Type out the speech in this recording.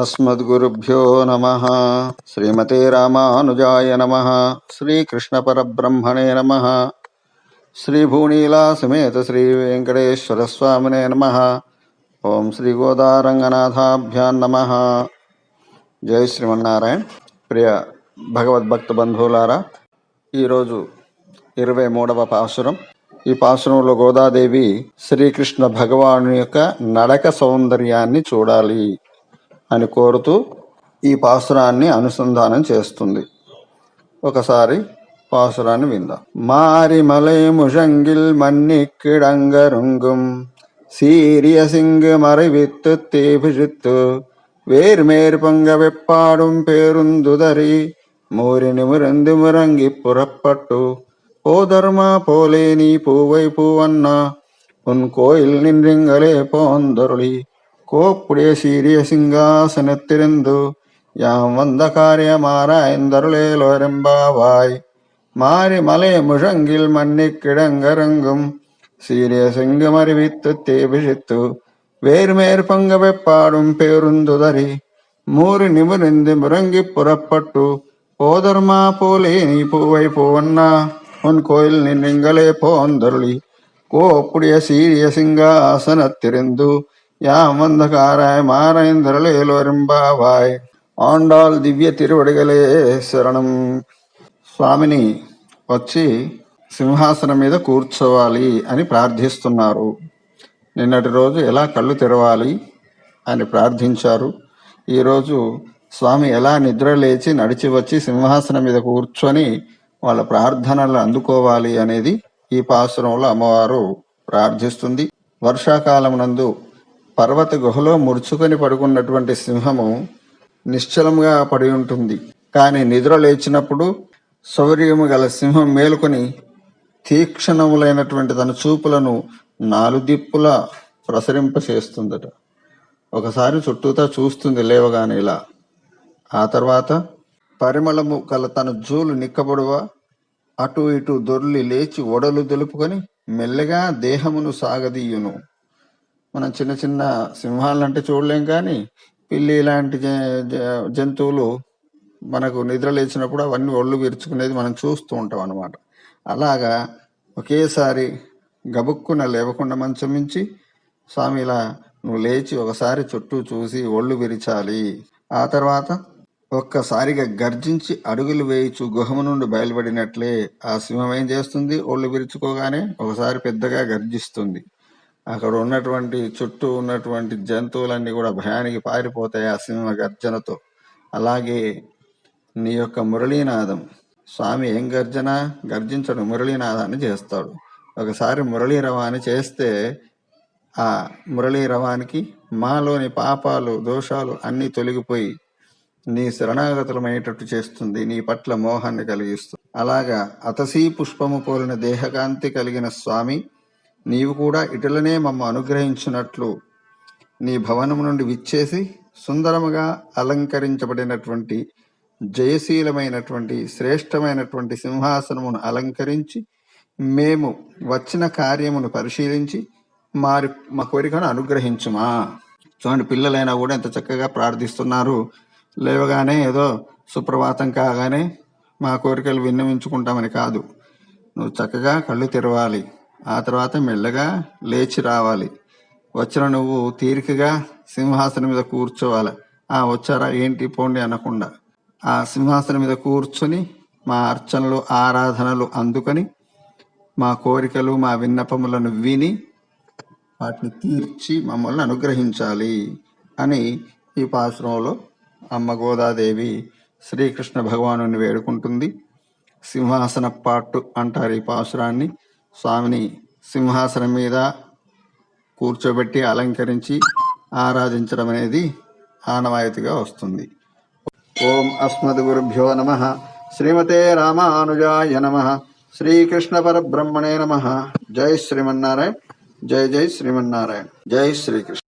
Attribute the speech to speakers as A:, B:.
A: अस्मद्गुरुभ्यो नमः। श्रीमते रामानुजाय नमः। श्रीकृष्णपरब्रह्मणे नमः। श्रीभूनीला समेत श्री वेंकटेश्वर स्वामिने नमः। ओम श्री गोदारंगनाथाभ्यां नमः। జై శ్రీమన్నారాయణ. ప్రియ భగవద్భక్త బంధువులారా, ఈరోజు 23వ పాసురం. ఈ పాసురంలో గోదాదేవి శ్రీకృష్ణ భగవాను యొక్క నడక సౌందర్యాన్ని చూడాలి అని కోరుతూ ఈ పాసురాన్ని అనుసంధానం చేస్తుంది. ఒకసారి పాసురాన్ని విందాం. మారి మలై ముషంగిల్ మన్నిక్కిడంగరుంగుం సీరియ సింగ్ మరివిత్తు తేభిజిత్తు வேர்மேர் பங்க வெப்பாடும் பேருந்துதறி மூரி நிமிர்ந்து முறங்கி புறப்பட்டு போதர்மா போலே நீ பூவை பூவண்ணா உன் கோயில் நின்றிங்களே போந்தொருளி கோப்புடைய சீரிய சிங்காசனத்திருந்து யாம் வந்த காரியமாராய்ந்தருளேலோரெம்பாவாய். மாறி மலை முழங்கில் மண்ணி கிடங்கரங்கும் சீரிய சிங்கம் அறிவித்து தேபிஷித்து வேர்மேர் பங்க வெப்பாடும் பேருந்துதறி மூறு நிமிர்ந்து முறங்கி புறப்பட்டு போதர்மா போலே நீ பூவை பூவண்ணா உன் கோயில் நின்றிங்களே போந்தருளி கோப்புடைய சீரிய சிங்காசனத்திருந்து யாம் வந்த காராய் మారైందరలేలోరింబావాయ్. ఆండాల్ దివ్య తిరువడిగలే శరణం. స్వామిని వచ్చి సింహాసనం మీద కూర్చోవాలి అని ప్రార్థిస్తున్నారు. నిన్నటి రోజు ఎలా కళ్ళు తెరవాలి అని ప్రార్థించారు. ఈరోజు స్వామి ఎలా నిద్ర లేచి నడిచి వచ్చి సింహాసనం మీద కూర్చొని వాళ్ళ ప్రార్థనలు అందుకోవాలి అనేది ఈ పాసురంలో అమ్మవారు ప్రార్థిస్తుంది. వర్షాకాలం నందు పర్వత గుహలో ముడుచుకొని పడుకున్నటువంటి సింహము నిశ్చలముగా పడి ఉంటుంది. కానీ నిద్ర లేచినప్పుడు శౌర్యము గల సింహం మేలుకొని తీక్షణములైనటువంటి తన చూపులను నాలుదిప్పులా ప్రసరింపచేస్తుందట. ఒకసారి చుట్టూతా చూస్తుంది లేవగానే ఇలా. ఆ తర్వాత పరిమళము గల తన జూలు నిక్కబడువ అటు ఇటు దొర్లి లేచి ఒడలు దులుపుకొని మెల్లగా దేహమును సాగదీయును. మనం చిన్న చిన్న సింహాలంటే చూడలేం, కానీ పిల్లి లాంటి జంతువులు మనకు నిద్ర లేచినప్పుడు అవన్నీ ఒళ్ళు విరుచుకునేది మనం చూస్తూ ఉంటాం అన్నమాట. అలాగా ఒకేసారి గబుక్కున లేవకుండా మంచం మించి స్వామి ఇలా నువ్వు లేచి ఒకసారి చుట్టూ చూసి ఒళ్ళు విరిచాలి. ఆ తర్వాత ఒక్కసారిగా గర్జించి అడుగులు వేయిచు గుహము నుండి బయలుపడినట్లే ఆ సింహం ఏం చేస్తుంది, ఒళ్ళు విరుచుకోగానే ఒకసారి పెద్దగా గర్జిస్తుంది. అక్కడ ఉన్నటువంటి చుట్టూ ఉన్నటువంటి జంతువులన్నీ కూడా భయానికి పారిపోతాయి ఆ సింహ గర్జనతో. అలాగే నీ యొక్క మురళీనాదం, స్వామి ఏం గర్జించడు, మురళీనాదాన్ని చేస్తాడు. ఒకసారి మురళీ రవాన్ని చేస్తే ఆ మురళీ రవానికి మాలోని పాపాలు దోషాలు అన్నీ తొలగిపోయి నీ శరణాగతులమయ్యేటట్టు చేస్తుంది, నీ పట్ల మోహాన్ని కలిగిస్తుంది. అలాగా అతసీ పుష్పము పోలిన దేహకాంతి కలిగిన స్వామి, నీవు కూడా ఇటులనే మమ్మ అనుగ్రహించినట్లు నీ భవనము నుండి విచ్చేసి సుందరముగా అలంకరించబడినటువంటి జయశీలమైనటువంటి శ్రేష్టమైనటువంటి సింహాసనమును అలంకరించి మేము వచ్చిన కార్యమును పరిశీలించి మా కోరికను అనుగ్రహించుమా. చూడండి, పిల్లలైనా కూడా ఎంత చక్కగా ప్రార్థిస్తున్నారు. లేవగానే ఏదో సుప్రభాతం కాగానే మా కోరికలు విన్నవించుకుంటామని కాదు. నువ్వు చక్కగా కళ్ళు తెరవాలి, ఆ తర్వాత మెల్లగా లేచి రావాలి. వచ్చిన నువ్వు తీరికగా సింహాసనం మీద కూర్చోవాలి. వచ్చారా ఏంటి పోండి అనకుండా ఆ సింహాసనం మీద కూర్చొని మా అర్చనలు ఆరాధనలు అందుకొని మా కోరికలు మా విన్నపములను విని వాటిని తీర్చి మమ్మల్ని అనుగ్రహించాలి అని ఈ పాసురంలో అమ్మ గోదాదేవి శ్రీకృష్ణ భగవాను వేడుకుంటుంది. సింహాసన పాటు అంటారు ఈ పాసురాన్ని. స్వామిని సింహాసనం మీద కూర్చోబెట్టి అలంకరించి ఆరాధించడం అనేది ఆనవాయితీగా వస్తుంది. ఓం అస్మద్గురుభ్యో నమః. శ్రీమతే రామానుజాయ నమః. శ్రీకృష్ణ పరబ్రహ్మణే నమః. జై శ్రీమన్నారాయణ. జై జై శ్రీమన్నారాయణ. జై శ్రీకృష్ణ.